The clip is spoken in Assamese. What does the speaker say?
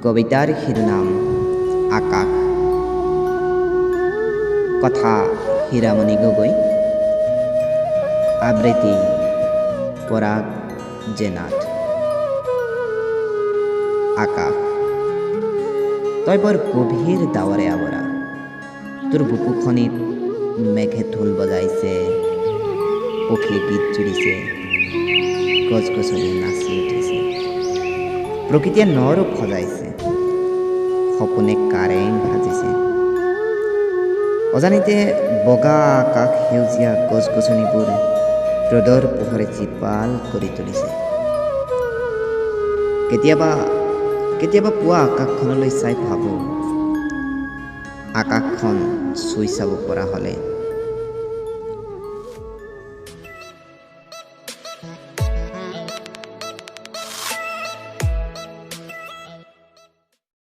কবিতাৰ শিৰোনাম আকাশ। কথা হীৰামণি গগৈ, আবৃত্তি পৰাগ জেনাথ। আকাশ, তই বৰ গভীৰ ডাৱৰে আৱৰা, তোৰ বুকুখনিত মেঘে ঢোল বজাইছে, পক্ষীয়ে গীত জুৰিছে, গছ গছনি নাচি উঠিছে, প্ৰকৃতিয়ে নৰূপ সজাইছে, সপোনে কাৰেং সাজিছে। অজানিতে বগা আকাশ সেউজীয়া গছ গছনিবোৰ ৰ'দৰ পোহৰে জীপাল কৰি তুলিছে। কেতিয়াবা কেতিয়াবা পুৱা আকাশখনলৈ চাই ভাবোঁ, আকাশখন চুই চাব পৰা হ'লে